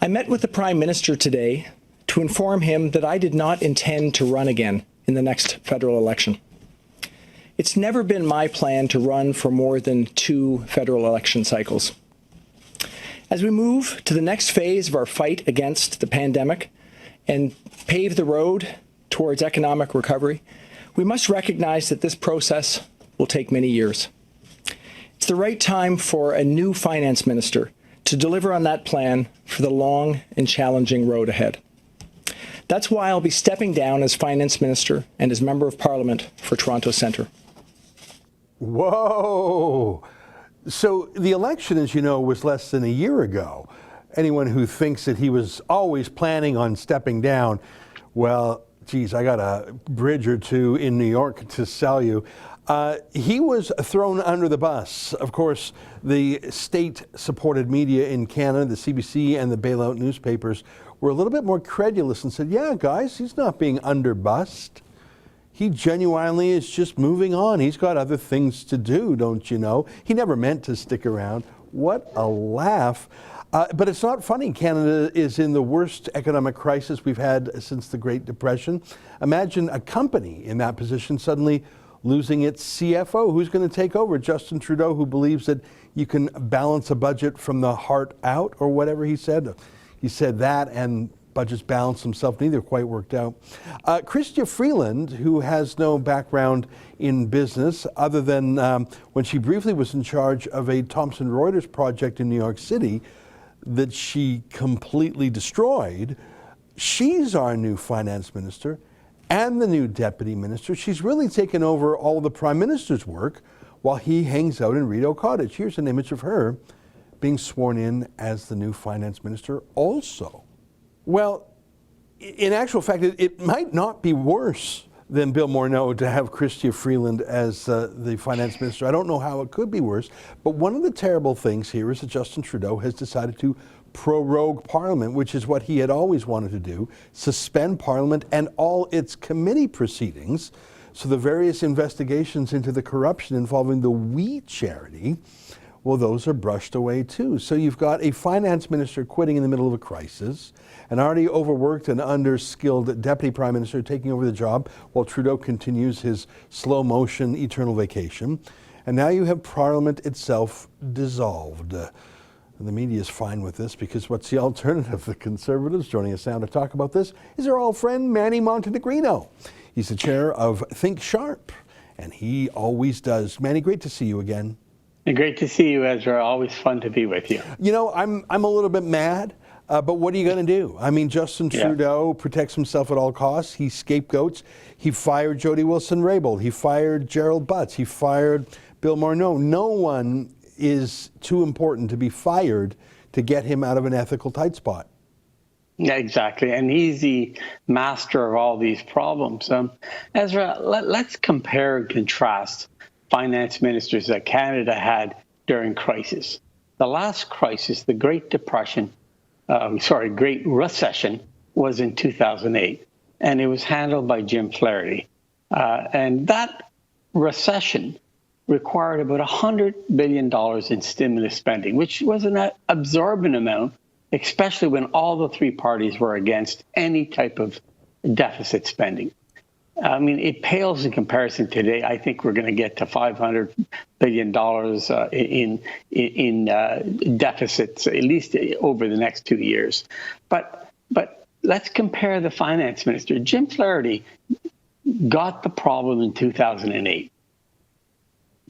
I met with the Prime Minister today to inform him that I did not intend to run again in the next federal election. It's never been my plan to run for more than 2 federal election cycles. As we move to the next phase of our fight against the pandemic and pave the road towards economic recovery, we must recognize that this process will take many years. It's the right time for a new finance minister to deliver on that plan for the long and challenging road ahead. That's why I'll be stepping down as finance minister and as member of parliament for Toronto Centre. Whoa! So the election, as you know, was less than a year ago. Anyone who thinks that he was always planning on stepping down, well, geez, I got a bridge or two in New York to sell you. He was thrown under the bus. Of course, the state-supported media in Canada, the CBC and the bailout newspapers, were a little bit more credulous and said, yeah, guys, he's not being underbussed. He genuinely is just moving on. He's got other things to do, don't you know? He never meant to stick around. What a laugh. But it's not funny. Canada is in the worst economic crisis we've had since the Great Depression. Imagine a company in that position suddenly losing its CFO. Who's going to take over? Justin Trudeau, who believes that you can balance a budget from the heart out, or whatever he said. He said that, and budgets balance themselves. Neither quite worked out. Chrystia Freeland, who has no background in business other than when she briefly was in charge of a Thomson Reuters project in New York City that she completely destroyed. She's our new finance minister and the new deputy minister. She's really taken over all the prime minister's work while he hangs out in Rideau Cottage. Here's an image of her being sworn in as the new finance minister also. Well, in actual fact, it might not be worse than Bill Morneau to have Chrystia Freeland as the finance minister. I don't know how it could be worse, but one of the terrible things here is that Justin Trudeau has decided to prorogue Parliament, which is what he had always wanted to do, suspend Parliament and all its committee proceedings. So the various investigations into the corruption involving the We charity, well, those are brushed away too. So you've got a finance minister quitting in the middle of a crisis, an already overworked and underskilled deputy prime minister taking over the job while Trudeau continues his slow motion eternal vacation. And now you have Parliament itself dissolved. And the media is fine with this because what's the alternative? The Conservatives joining us now to talk about this is our old friend Manny Montenegrino. He's the chair of Think Sharp, and he always does. Manny, great to see you again. Great to see you, Ezra. Always fun to be with you. You know, I'm a little bit mad, but what are you going to do? I mean, Justin Trudeau protects himself at all costs. He scapegoats. He fired Jody Wilson-Raybould. He fired Gerald Butts. He fired Bill Morneau. No one is too important to be fired to get him out of an ethical tight spot. Yeah, exactly. And he's the master of all these problems. Ezra, let's compare and contrast finance ministers that Canada had during crisis. The last crisis, the Great Depression, Great Recession, was in 2008, and it was handled by Jim Flaherty. And that recession required about $100 billion in stimulus spending, which was an absorbent amount, especially when all the three parties were against any type of deficit spending. I mean, it pales in comparison today. I think we're going to get to $500 billion in deficits, at least over the next 2 years. But let's compare the finance minister. Jim Flaherty got the problem in 2008.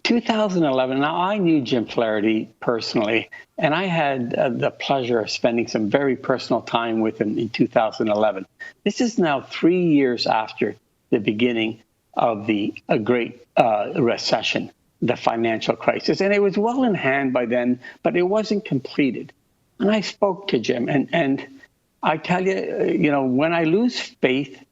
2011, now I knew Jim Flaherty personally, and I had the pleasure of spending some very personal time with him in 2011. This is now 3 years after the beginning of the Great Recession, the financial crisis. And it was well in hand by then, but it wasn't completed. And I spoke to Jim, and I tell you, when I lose faith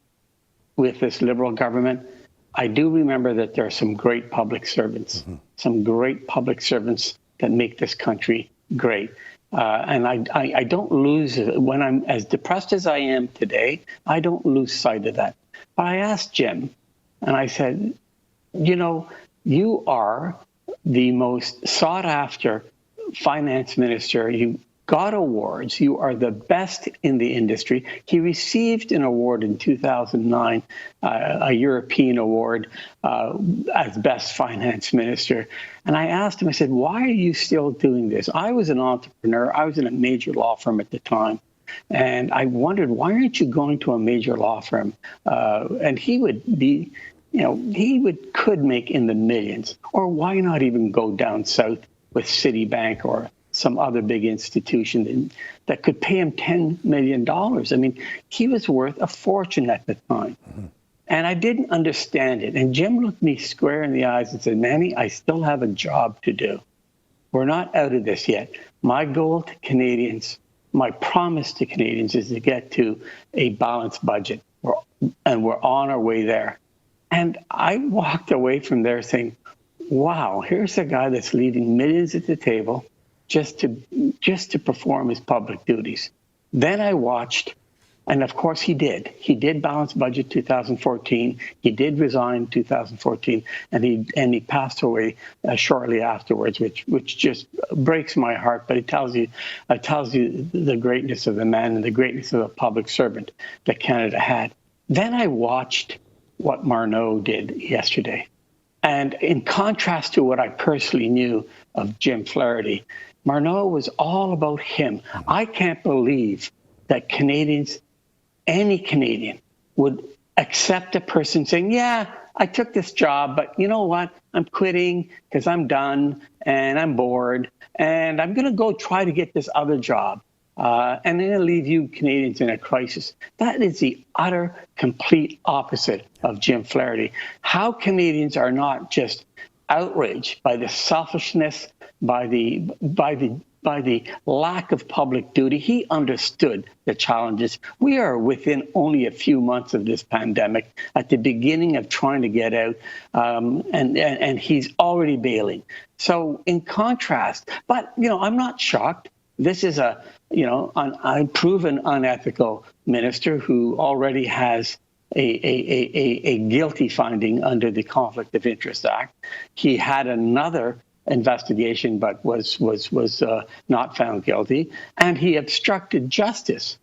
with this Liberal government, I do remember that there are some great public servants, some great public servants that make this country great. And I don't lose, when I'm as depressed as I am today, I don't lose sight of that. But I asked Jim, and I said, you are the most sought after finance minister got awards. You are the best in the industry. He received an award in 2009, a European award as best finance minister. And I asked him, I said, why are you still doing this? I was an entrepreneur. I was in a major law firm at the time. And I wondered, why aren't you going to a major law firm? And he would be, could make in the millions. Or why not even go down south with Citibank or some other big institution that could pay him $10 million. I mean, he was worth a fortune at the time. Mm-hmm. And I didn't understand it. And Jim looked me square in the eyes and said, Manny, I still have a job to do. We're not out of this yet. My goal to Canadians, my promise to Canadians is to get to a balanced budget. And we're on our way there. And I walked away from there saying, wow, here's a guy that's leaving millions at the table just to perform his public duties. Then I watched, and of course he did. He did balance budget 2014. He did resign 2014, and he passed away shortly afterwards, which just breaks my heart. But it tells you the greatness of the man and the greatness of the public servant that Canada had. Then I watched what Morneau did yesterday. And in contrast to what I personally knew of Jim Flaherty, Morneau was all about him. I can't believe that Canadians, any Canadian, would accept a person saying, yeah, I took this job, but you know what? I'm quitting because I'm done and I'm bored and I'm going to go try to get this other job. And then it'll leave you Canadians in a crisis. That is the utter, complete opposite of Jim Flaherty. How Canadians are not just outraged by the selfishness, by the lack of public duty. He understood the challenges. We are within only a few months of this pandemic, at the beginning of trying to get out, and he's already bailing. So in contrast, but I'm not shocked. This is a unproven, unethical minister who already has a guilty finding under the Conflict of Interest Act. He had another investigation, but was not found guilty, and he obstructed justice.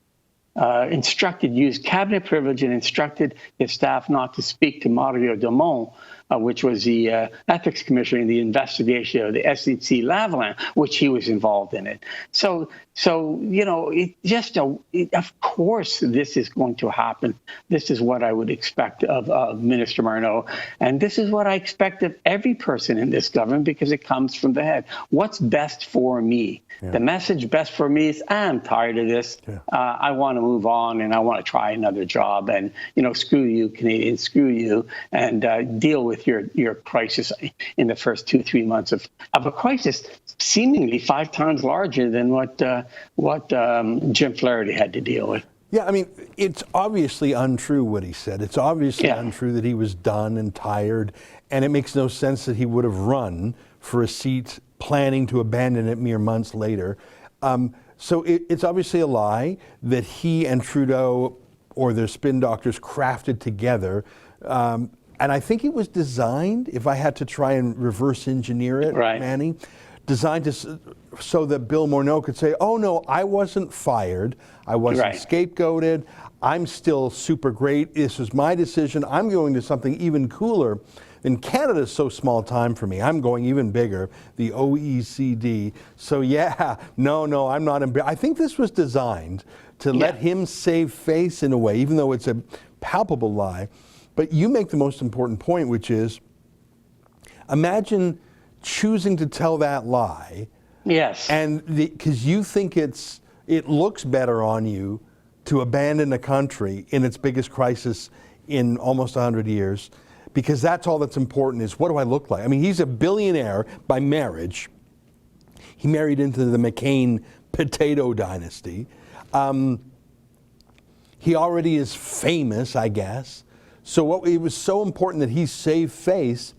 Used cabinet privilege and instructed his staff not to speak to Mario Dumont, which was the ethics commissioner in the investigation of the SNC Lavalin, which he was involved in it. So of course this is going to happen. This is what I would expect of Minister Morneau, and this is what I expect of every person in this government, because it comes from the head. What's best for me? Yeah. The message best for me is, I'm tired of this. Yeah. I want to move on, and I want to try another job. And screw you, Canadians, screw you, and deal with your crisis in the first 2-3 months of a crisis seemingly 5 times larger than what Jim Flaherty had to deal with. Yeah, I mean, it's obviously untrue what he said. It's obviously untrue that he was done and tired, and it makes no sense that he would have run for a seat planning to abandon it mere months later. So it's obviously a lie that he and Trudeau or their spin doctors crafted together. And I think it was designed, if I had to try and reverse engineer it, right, Manny, designed so that Bill Morneau could say, oh no, I wasn't fired, I wasn't scapegoated, I'm still super great, this was my decision, I'm going to something even cooler. And Canada's so small time for me, I'm going even bigger, the OECD. So yeah, no, I'm not embarrassed. I think this was designed to let him save face in a way, even though it's a palpable lie. But you make the most important point, which is, imagine choosing to tell that lie. Yes. And because you think it looks better on you to abandon a country in its biggest crisis in almost 100 years, because that's all that's important is, what do I look like? I mean, he's a billionaire by marriage. He married into the McCain potato dynasty. He already is famous, I guess. So it was so important that he save face.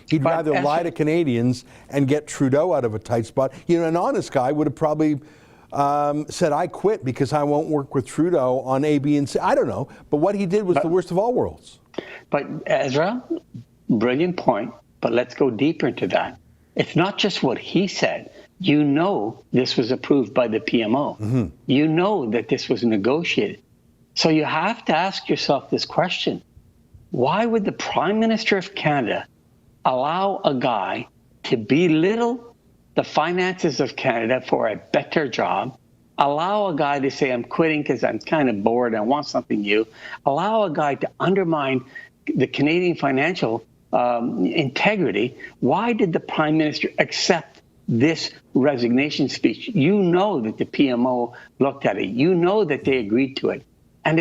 He'd rather lie to Canadians and get Trudeau out of a tight spot. An honest guy would have probably said, I quit because I won't work with Trudeau on A, B, and C. I don't know. But what he did was the worst of all worlds. But Ezra, brilliant point. But let's go deeper into that. It's not just what he said. you know this was approved by the PMO. You know that this was negotiated. So you have to ask yourself this question. Why would the Prime Minister of Canada allow a guy to belittle the finances of Canada for a better job, allow a guy to say, I'm quitting because I'm kind of bored, I want something new, allow a guy to undermine the Canadian financial integrity? Why did the Prime Minister accept this resignation speech? You know that the PMO looked at it. You know that they agreed to it. And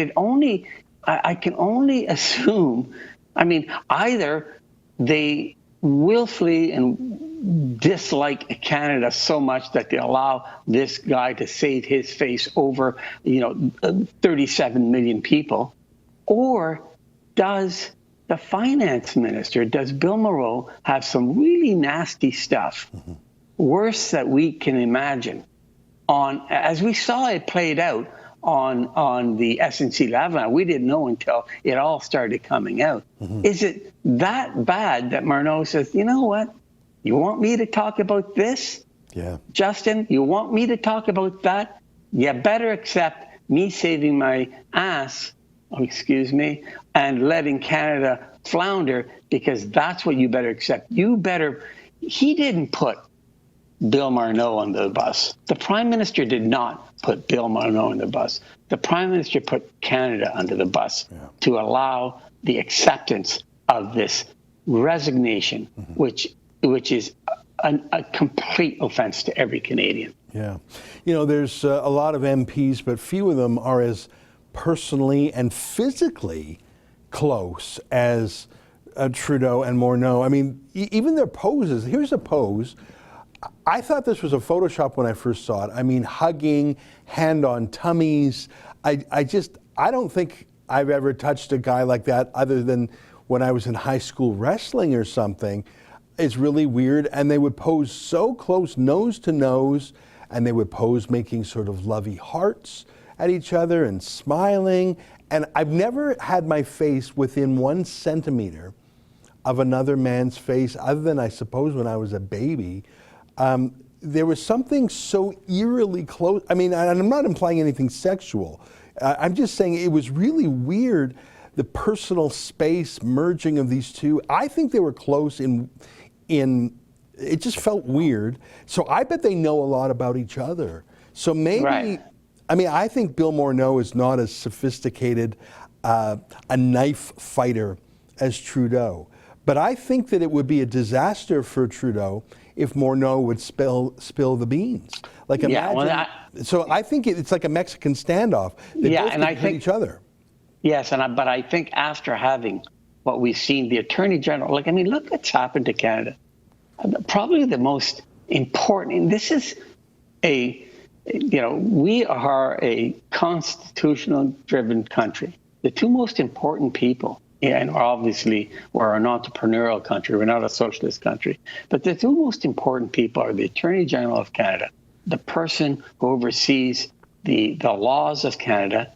I can only assume, I mean, either they willfully and dislike Canada so much that they allow this guy to save his face over, 37 million people, or does the finance minister, does Bill Morneau have some really nasty stuff, worse that we can imagine, as we saw it played out on the SNC Levant? We didn't know until it all started coming out. Is it that bad that Morneau says, you know what? You want me to talk about this? Yeah. Justin, you want me to talk about that? You better accept me saving my ass, and letting Canada flounder, because that's what you better accept. He didn't put Bill Morneau on the bus. The Prime Minister did not put Bill Morneau on the bus. The Prime Minister put Canada under the bus to allow the acceptance of this resignation, which is a complete offense to every Canadian. Yeah. There's a lot of MPs, but few of them are as personally and physically close as Trudeau and Morneau. I mean, even their poses. Here's a pose. I thought this was a Photoshop when I first saw it. I mean, hugging, hand on tummies. I don't think I've ever touched a guy like that other than when I was in high school wrestling or something. It's really weird. And they would pose so close, nose to nose, and they would pose making sort of lovey hearts at each other and smiling. And I've never had my face within 1 centimeter of another man's face, other than, I suppose, when I was a baby. There was something so eerily close. I mean, and I'm not implying anything sexual. I'm just saying it was really weird, the personal space merging of these two. I think they were close in it just felt weird. So I bet they know a lot about each other. So maybe, right. I mean, I think Bill Morneau is not as sophisticated a knife fighter as Trudeau. But I think that it would be a disaster for Trudeau if Morneau would spill the beans. Like, imagine. So I think it's like a Mexican standoff. They both hit each other. Yes, but I think after having what we've seen, the Attorney General, look what's happened to Canada. Probably the most important. This is we are a constitutional-driven country. The two most important people. And obviously, we're an entrepreneurial country. We're not a socialist country. But the two most important people are the Attorney General of Canada, the person who oversees the laws of Canada,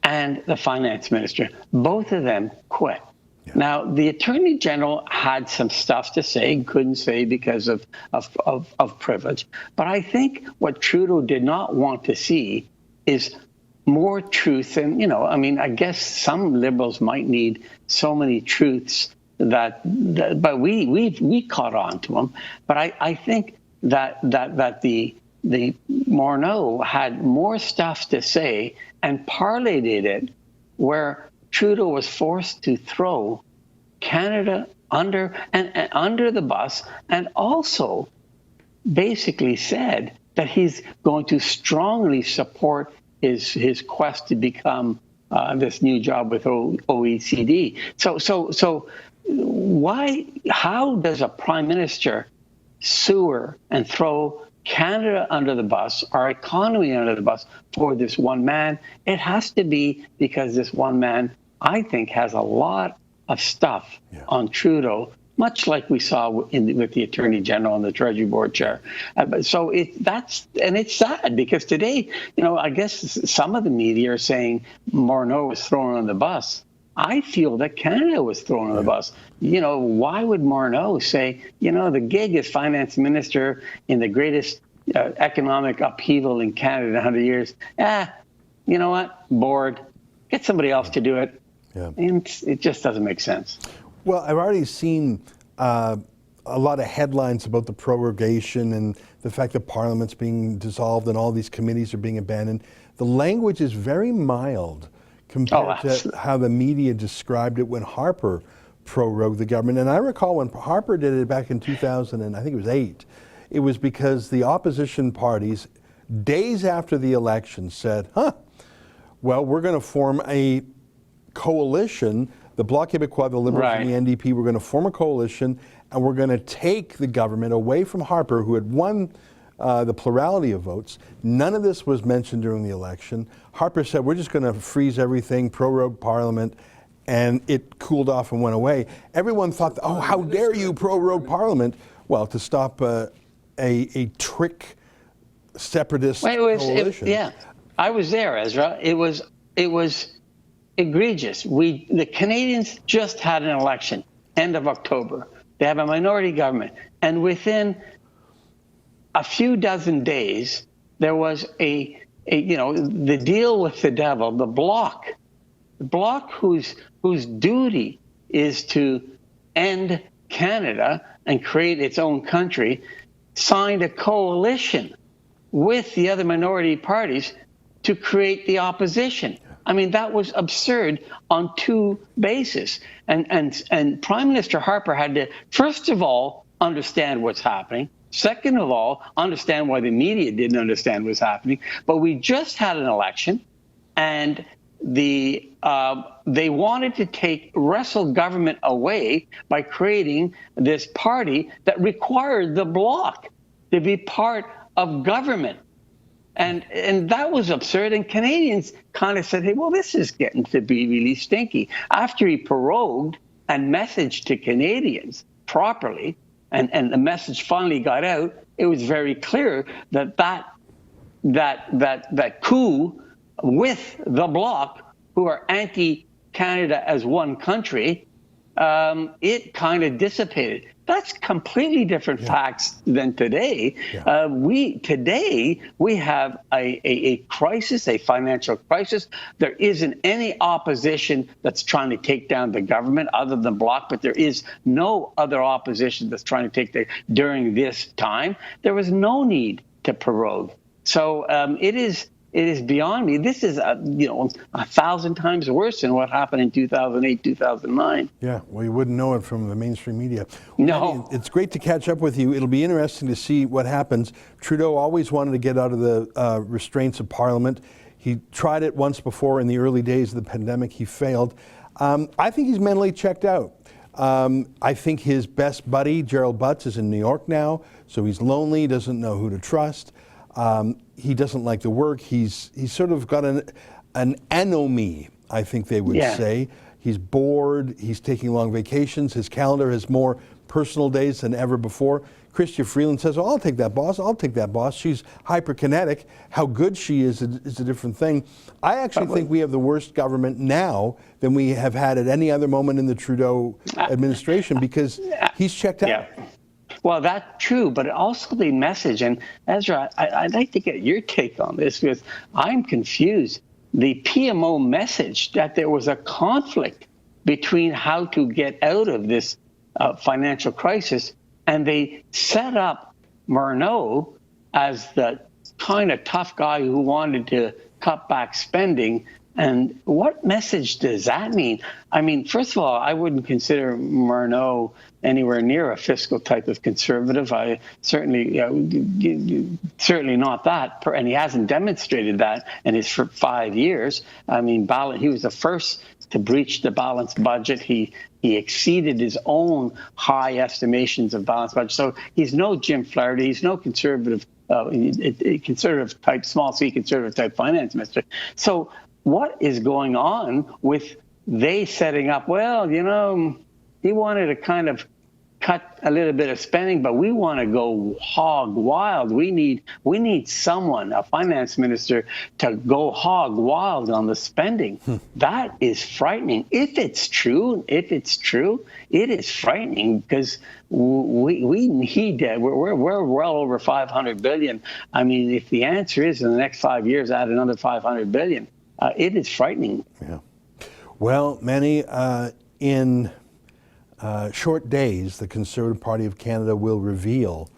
and the Finance Minister. Both of them quit. Yeah. Now, the Attorney General had some stuff to say, couldn't say because of privilege. But I think what Trudeau did not want to see is more truth. And, I guess some Liberals might need so many truths but we caught on to them. But I think that the Morneau had more stuff to say and parlayed it where Trudeau was forced to throw Canada under the bus, and also basically said that he's going to strongly support his quest to become this new job with OECD. So how does a prime minister sewer and throw Canada under the bus, our economy under the bus for this one man? It has to be because this one man, I think, has a lot of stuff on Trudeau, much like we saw with the Attorney General and the Treasury Board chair. So it's sad because today, I guess some of the media are saying Morneau was thrown on the bus. I feel that Canada was thrown on the bus. Why would Morneau say, the gig as finance minister in the greatest economic upheaval in Canada in 100 years. You know what? Bored. Get somebody else to do it. Yeah. And it just doesn't make sense. Well, I've already seen a lot of headlines about the prorogation and the fact that Parliament's being dissolved and all these committees are being abandoned. The language is very mild compared to how the media described it when Harper prorogued the government. And I recall when Harper did it back in 2000, and I think it was 8, it was because the opposition parties, days after the election, said, well, we're going to form a coalition, the Bloc Québécois, the Liberals and the NDP, we're going to form a coalition, and we're going to take the government away from Harper, who had won the plurality of votes. None of this was mentioned during the election. Harper said, we're just going to freeze everything, prorogue Parliament, and it cooled off and went away. Everyone thought, oh, how dare you prorogue Parliament? Well, to stop a trick separatist coalition. I was there, Ezra. It was egregious. The Canadians just had an election, end of October. They have a minority government, and within a few dozen days, there was the deal with the devil, the Bloc whose duty is to end Canada and create its own country, signed a coalition with the other minority parties to create the opposition. I mean, that was absurd on two bases. And Prime Minister Harper had to, first of all, understand what's happening. Second of all, understand why the media didn't understand what's happening. But we just had an election, and they wanted to wrestle government away by creating this party that required the Bloc to be part of government. And that was absurd. And Canadians kind of said, hey, well, this is getting to be really stinky. After he prorogued and messaged to Canadians properly, and the message finally got out, it was very clear that coup with the Bloc, who are anti-Canada as one country, it kind of dissipated. That's completely different facts than today. Today we have a crisis, a financial crisis. There isn't any opposition that's trying to take down the government other than Bloc, but there is no other opposition that's trying to take during this time. There was no need to prorogue. So it is beyond me. This is 1,000 times worse than what happened in 2008, 2009. Yeah, well, you wouldn't know it from the mainstream media. No. Manny, it's great to catch up with you. It'll be interesting to see what happens. Trudeau always wanted to get out of the restraints of Parliament. He tried it once before in the early days of the pandemic. He failed. I think he's mentally checked out. I think his best buddy, Gerald Butts, is in New York now, so he's lonely, doesn't know who to trust. He doesn't like the work. He's sort of got an anomie, I think they would say. He's bored. He's taking long vacations. His calendar has more personal days than ever before. Chrystia Freeland says, oh, I'll take that boss. I'll take that boss. She's hyperkinetic. How good she is a different thing. I actually think we have the worst government now than we have had at any other moment in the Trudeau administration because he's checked out. Yeah. Well, that's true, but also the message, and Ezra, I'd like to get your take on this because I'm confused. The PMO message that there was a conflict between how to get out of this financial crisis, and they set up Morneau as the kind of tough guy who wanted to cut back spending. And what message does that mean? I mean, first of all, I wouldn't consider Morneau anywhere near a fiscal type of conservative. I certainly, certainly not that, and he hasn't demonstrated that in his 5 years. I mean, he was the first to breach the balanced budget. He exceeded his own high estimations of balanced budget. So he's no Jim Flaherty. He's no conservative, conservative type, small C conservative type finance minister. So what is going on with they setting up? Well, he wanted to kind of cut a little bit of spending, but we want to go hog wild. We need someone, a finance minister, to go hog wild on the spending. That is frightening. If it's true, it is frightening, because we need we're well over 500 billion. I mean, if the answer is in the next 5 years add another 500 billion, it is frightening. Yeah. Well, Manny, in short days, the Conservative Party of Canada will reveal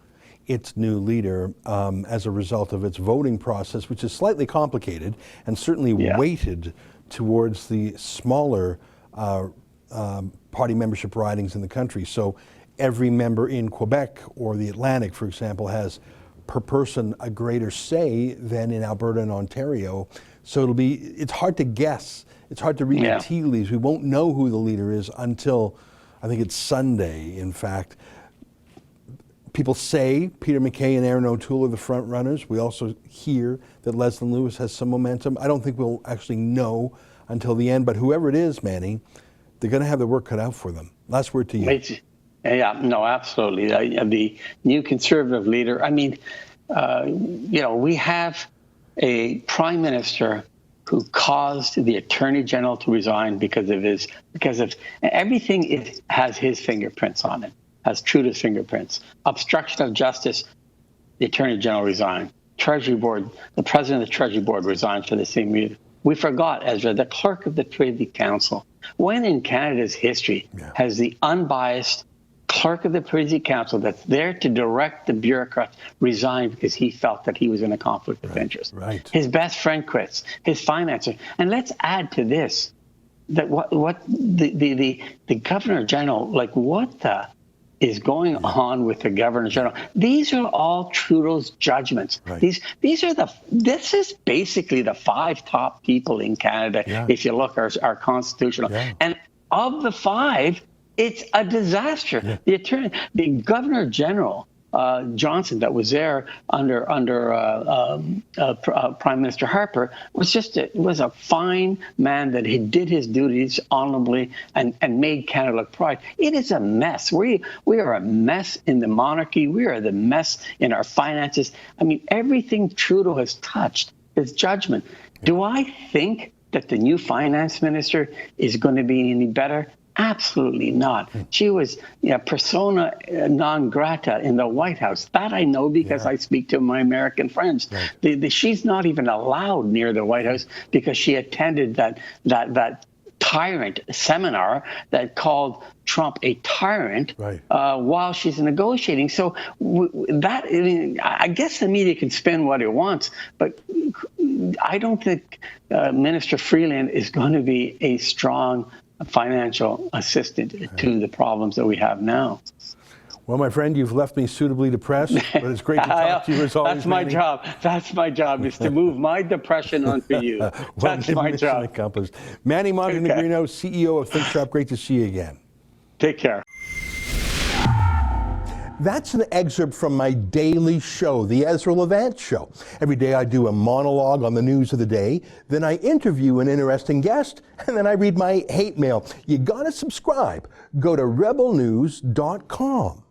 its new leader as a result of its voting process, which is slightly complicated and certainly weighted towards the smaller party membership ridings in the country. So every member in Quebec or the Atlantic, for example, has per person a greater say than in Alberta and Ontario. So it's hard to guess. It's hard to read the tea leaves. We won't know who the leader is until, I think it's Sunday, in fact. People say Peter MacKay and Aaron O'Toole are the front runners. We also hear that Leslyn Lewis has some momentum. I don't think we'll actually know until the end, but whoever it is, Manny, they're going to have their work cut out for them. Last word to you. Yeah, no, absolutely. The new Conservative leader, I mean, we have a prime minister who caused the Attorney General to resign because of everything has his fingerprints on it, has Trudeau's fingerprints. Obstruction of justice, the Attorney General resigned. Treasury Board, the President of the Treasury Board resigned for the same reason. We forgot, Ezra, the Clerk of the Privy Council. When in Canada's history has the unbiased Clerk of the Privy Council that's there to direct the bureaucrats resigned because he felt that he was in a conflict of interest? Right. His best friend quits, his financer. And let's add to this that what the Governor General, like, what the is going on with the Governor General? These are all Trudeau's judgments. Right. This is basically the 5 top people in Canada, if you look at our constitutional. And of the 5, it's a disaster. The Governor General Johnson, that was there under Prime Minister Harper, was a fine man that he did his duties honorably and made Canada look proud. It is a mess. We are a mess in the monarchy. We are the mess in our finances. I mean, everything Trudeau has touched is judgment. Do I think that the new finance minister is going to be any better? Absolutely not. She was persona non grata in the White House. That I know because I speak to my American friends. She's not even allowed near the White House because she attended that tyrant seminar that called Trump a tyrant while she's negotiating. So I guess the media can spin what it wants, but I don't think Minister Freeland is going to be a strong financial assistant to the problems that we have now. Well, my friend, you've left me suitably depressed, but it's great to talk to you as always. That's my job. That's my job, is to move my depression onto you. That's my job. Accomplished. Manny Montenegrino, CEO of Think Sharp. Great to see you again. Take care. That's an excerpt from my daily show, the Ezra Levant Show. Every day I do a monologue on the news of the day, then I interview an interesting guest, and then I read my hate mail. You gotta subscribe. Go to rebelnews.com.